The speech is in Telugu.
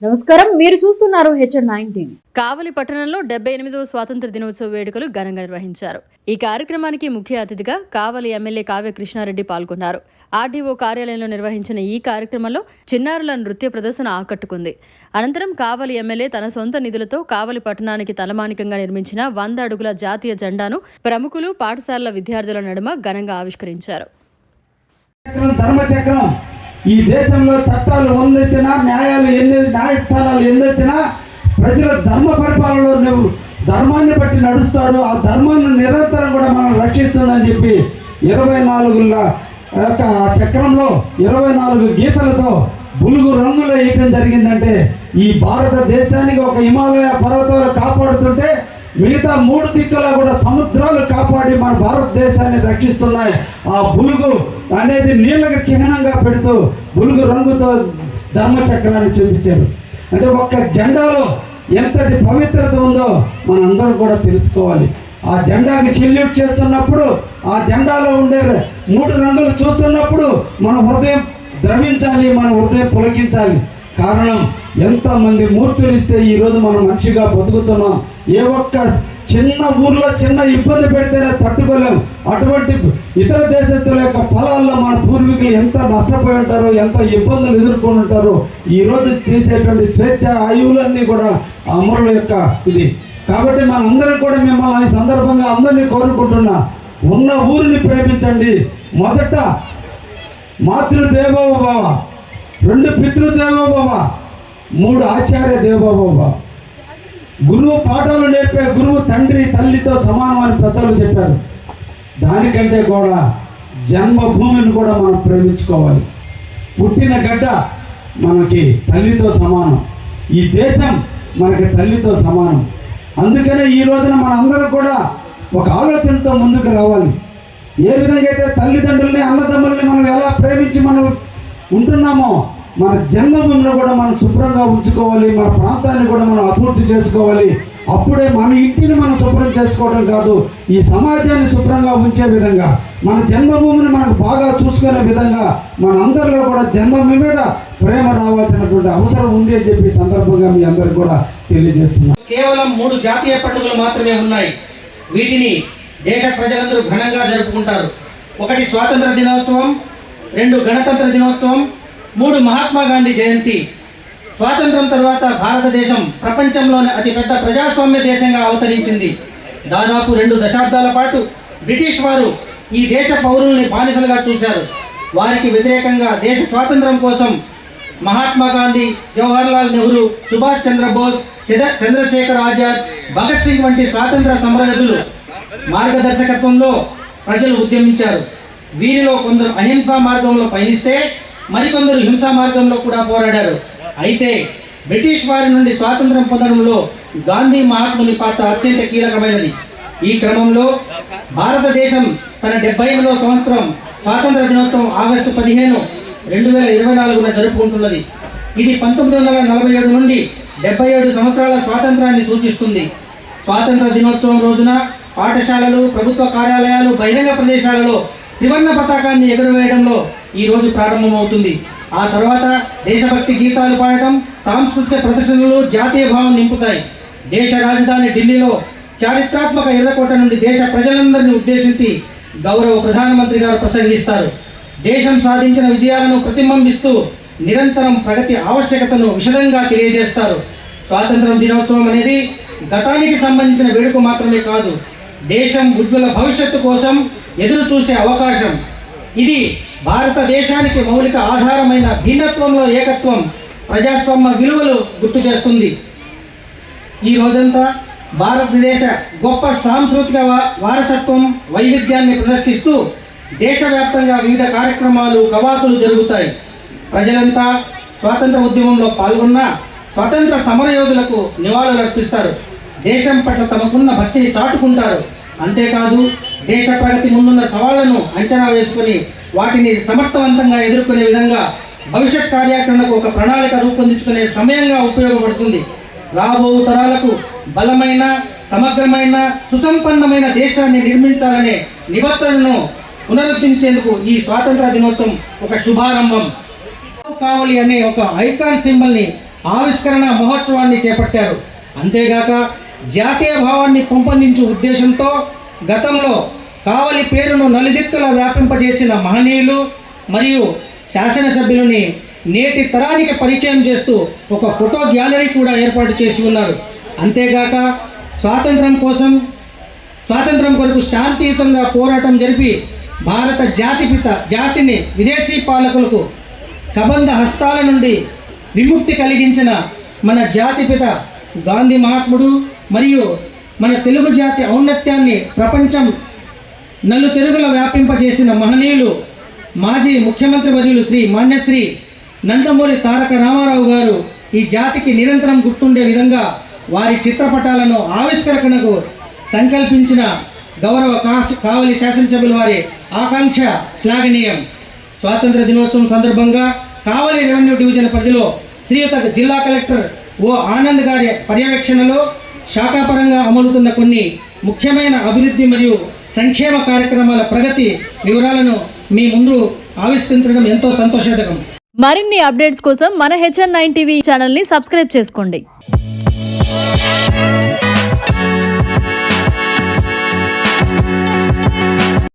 నమస్కారం, మీరు చూస్తున్నారు హెచ్ఎన్9 టీవీ. కావలి పట్టణంలో 78వ స్వాతంత్ర దినోత్సవ వేడుకలు ఘనంగా నిర్వహించారు. ఈ కార్యక్రమానికి ముఖ్య అతిథిగా కావలి ఎమ్మెల్యే కావ్య కృష్ణారెడ్డి పాల్గొన్నారు. ఆర్డీఓ కార్యాలయంలో నిర్వహించిన ఈ కార్యక్రమంలో చిన్నారుల నృత్య ప్రదర్శన ఆకట్టుకుంది. అనంతరం కావలి ఎమ్మెల్యే తన సొంత నిధులతో కావలి పట్టణానికి తలమానికంగా నిర్మించిన 100 అడుగుల జాతీయ జెండాను ప్రముఖులు, పాఠశాలల విద్యార్థుల నడుమ ఘనంగా ఆవిష్కరించారు. ఈ దేశంలో చట్టాలు ఎన్నొచ్చినా, న్యాయస్థానాలు ఎన్నొచ్చినా ప్రజల ధర్మ పరిపాలనలో నువ్వు ధర్మాన్ని బట్టి నడుస్తాడు. ఆ ధర్మాన్ని నిరంతరం కూడా మనం రక్షిస్తుందని చెప్పి 24 యొక్క చక్రంలో 24 గీతలతో బులుగు రంగులు వేయటం జరిగిందంటే ఈ భారతదేశానికి ఒక హిమాలయ పర్వతాలు కాపాడుతుంటే మిగతా 3 దిక్కులా కూడా సముద్రాలు కాపాడి మన భారతదేశాన్ని రక్షిస్తున్నాయి. ఆ బులుగు అనేది నీళ్ళకి చిహ్నంగా పెడుతూ బులుగు రంగుతో ధర్మచక్రాన్ని చూపించారు. అంటే ఒక్క జెండాలో ఎంతటి పవిత్రత ఉందో మనందరం కూడా తెలుసుకోవాలి. ఆ జెండాకి సెల్యూట్ చేస్తున్నప్పుడు, ఆ జెండాలో ఉండే 3 రంగులు చూస్తున్నప్పుడు మన హృదయం ద్రవించాలి, మన హృదయం పులకించాలి. కారణం, ఎంతమంది మూర్తులు ఇస్తే ఈరోజు మనం మనిషిగా బతుకుతున్నాం. ఏ ఒక్క చిన్న ఊర్లో చిన్న ఇబ్బంది పెడితేనే తట్టుకోలేం. అటువంటి ఇతర దేశస్తుల యొక్క ఫలాల్లో మన పూర్వీకులు ఎంత నష్టపోయి ఉంటారో, ఎంత ఇబ్బందులు ఎదుర్కొని ఉంటారో. ఈరోజు చేసేటువంటి స్వేచ్ఛ ఆయువులన్నీ కూడా అమరుల యొక్క ఇది. కాబట్టి మనందరం కూడా మిమ్మల్ని ఈ సందర్భంగా అందరినీ కోరుకుంటున్నా, ఉన్న ఊరిని ప్రేమించండి. మొదట మాతృదేవో భవ, 2 పితృదేవో భవ, 3 ఆచార్య దేవో భవ. గురువు పాఠాలు నేర్పే గురువు తండ్రి తల్లితో సమానం అని పెద్దలు చెప్పారు. దానికంటే కూడా జన్మభూమిని కూడా మనం ప్రేమించుకోవాలి. పుట్టిన గడ్డ మనకి తల్లితో సమానం, ఈ దేశం మనకి తల్లితో సమానం. అందుకనే ఈ రోజున మనందరం కూడా ఒక ఆలోచనతో ముందుకు రావాలి. ఏ విధంగా అయితే తల్లిదండ్రుల్ని, అన్నదమ్ముల్ని మనం ఎలా ప్రేమించి మనం ఉంటున్నామో, మన జన్మభూమిని కూడా మనం శుభ్రంగా ఉంచుకోవాలి. మన ప్రాంతాన్ని కూడా మనం అభివృద్ధి చేసుకోవాలి. అప్పుడే మన ఇంటిని మనం శుభ్రం చేసుకోవడం కాదు, ఈ సమాజాన్ని శుభ్రంగా ఉంచే విధంగా, మన జన్మభూమిని మనకు బాగా చూసుకునే విధంగా మన అందరిలో కూడా జన్మభూమి మీద ప్రేమ రావాల్సినటువంటి అవసరం ఉంది అని చెప్పి సందర్భంగా మీ అందరికి కూడా తెలియజేస్తున్నాం. కేవలం 3 జాతీయ పండుగలు మాత్రమే ఉన్నాయి. వీటిని దేశ ప్రజలందరూ ఘనంగా జరుపుకుంటారు. 1 స్వాతంత్ర దినోత్సవం, 2 గణతంత్ర దినోత్సవం, 3 మహాత్మా గాంధీ జయంతి. స్వాతంత్రం తర్వాత భారతదేశం ప్రపంచంలోని అతిపెద్ద ప్రజాస్వామ్య దేశంగా అవతరించింది. దాదాపు 2 దశాబ్దాల పాటు బ్రిటిష్ వారు ఈ దేశ పౌరుల్ని బానిసలుగా చూశారు. వారికి వ్యతిరేకంగా దేశ స్వాతంత్రం కోసం మహాత్మా గాంధీ, జవహర్లాల్ నెహ్రూ, సుభాష్ చంద్రబోస్, చంద్రశేఖర్ ఆజాద్, భగత్ సింగ్ వంటి స్వాతంత్ర సమరయోధులు మార్గదర్శకత్వంలో ప్రజలు ఉద్యమించారు. వీరిలో కొందరు అహింసా మార్గంలో పయనిస్తే మరికొందరు హింసా మార్గంలో కూడా పోరాడారు. అయితే బ్రిటిష్ వారి నుండి స్వాతంత్రం పొందడంలో గాంధీ మహాత్ముని పాత్ర అత్యంత కీలకమైనది. ఈ క్రమంలో భారతదేశం తన 78వ సంవత్సరం స్వాతంత్ర దినోత్సవం ఆగస్టు 15, 2024న జరుపుకుంటున్నది. ఇది 1947 నుండి 77 సంవత్సరాల స్వాతంత్రాన్ని సూచిస్తుంది. స్వాతంత్ర దినోత్సవం రోజున పాఠశాలలు, ప్రభుత్వ కార్యాలయాలు, బహిరంగ ప్రదేశాలలో త్రివర్ణ పతాకాన్ని ఎగురవేయడంలో ఈ రోజు ప్రారంభమవుతుంది. ఆ తర్వాత దేశభక్తి గీతాలు పాడటం, సాంస్కృతిక ప్రదర్శనలు జాతీయ భావం నింపుతాయి. దేశ రాజధాని ఢిల్లీలో చారిత్రాత్మక ఎర్రకోట నుండి దేశ ప్రజలందరినీ ఉద్దేశించి గౌరవ ప్రధానమంత్రి గారు ప్రసంగిస్తారు. దేశం సాధించిన విజయాలను ప్రతిబింబిస్తూ నిరంతరం ప్రగతి ఆవశ్యకతను విశదంగా తెలియజేస్తారు. స్వాతంత్ర దినోత్సవం అనేది గతానికి సంబంధించిన వేడుక మాత్రమే కాదు, దేశం ఉజ్వల భవిష్యత్తు కోసం ఎదురు చూసే అవకాశం. ఇది భారతదేశానికి మౌలిక ఆధారమైన భిన్నత్వంలో ఏకత్వం, ప్రజాస్వామ్య విలువలు గుర్తు చేస్తుంది. ఈ రోజంతా భారతదేశ గొప్ప సాంస్కృతిక వారసత్వం, వైవిధ్యాన్ని ప్రదర్శిస్తూ దేశవ్యాప్తంగా వివిధ కార్యక్రమాలు, కవాతులు జరుగుతాయి. ప్రజలంతా స్వాతంత్ర ఉద్యమంలో పాల్గొన్న స్వాతంత్ర సమరయోధులకు నివాళులు అర్పిస్తారు. దేశం పట్ల తమకున్న భక్తిని చాటుకుంటారు. అంతేకాదు, దేశ ప్రగతి ముందున్న సవాళ్లను అంచనా వేసుకుని వాటిని సమర్థవంతంగా ఎదుర్కొనే విధంగా భవిష్యత్ కార్యాచరణకు ఒక ప్రణాళిక రూపొందించుకునే సమయంగా ఉపయోగపడుతుంది. రాబో తరాలకు బలమైన, సమగ్రమైన, సుసంపన్నమైన దేశాన్ని నిర్మించాలనే నిబద్ధతను పునరుద్ధరించేందుకు ఈ స్వాతంత్ర దినోత్సవం ఒక శుభారంభం. కావలి అనే ఒక ఐకాన్ సింబల్ని ఆవిష్కరణ మహోత్సవాన్ని చేపట్టారు. అంతేగాక జాతీయ భావాన్ని పెంపొందించే ఉద్దేశంతో గతంలో కావలి పేరును నలుదిక్కులా వ్యాపింపజేసిన మహనీయులు మరియు శాసనసభ్యులని నేటి తరానికి పరిచయం చేస్తూ ఒక ఫోటో గ్యాలరీ కూడా ఏర్పాటు చేసి ఉన్నారు. అంతేగాక స్వాతంత్రం కొరకు శాంతియుతంగా పోరాటం జరిపి భారత జాతిని విదేశీ పాలకులకు కబంధ హస్తాల నుండి విముక్తి కలిగించిన మన జాతిపిత గాంధీ మహాత్ముడు మరియు మన తెలుగు జాతి ఔన్నత్యాన్ని ప్రపంచం నలుచెరుగుల వ్యాపింపజేసిన మహనీయులు మాజీ ముఖ్యమంత్రి వర్యులు శ్రీ మాన్యశ్రీ నందమూరి తారక రామారావు గారు ఈ జాతికి నిరంతరం గుర్తుండే విధంగా వారి చిత్రపటాలను ఆవిష్కరణకు సంకల్పించిన గౌరవ కావలి శాసనసభ్యుల వారి ఆకాంక్ష శ్లాఘనీయం. స్వాతంత్ర దినోత్సవం సందర్భంగా కావలి రెవెన్యూ డివిజన్ పరిధిలో శ్రీయుత జిల్లా కలెక్టర్ ఓ ఆనంద్ గారి పర్యవేక్షణలో శాఖాపరంగా అమలుతున్న కొన్ని ముఖ్యమైన అభివృద్ధి మరియు సంక్షేమ కార్యక్రమాల ప్రగతి వివరాలను మీ ముందు ఆవిష్కరించడం ఎంతో సంతోషకరం. మరిన్ని అప్డేట్స్ కోసం మన HN9 టీవీ ఛానల్ని సబ్స్క్రైబ్ చేసుకోండి.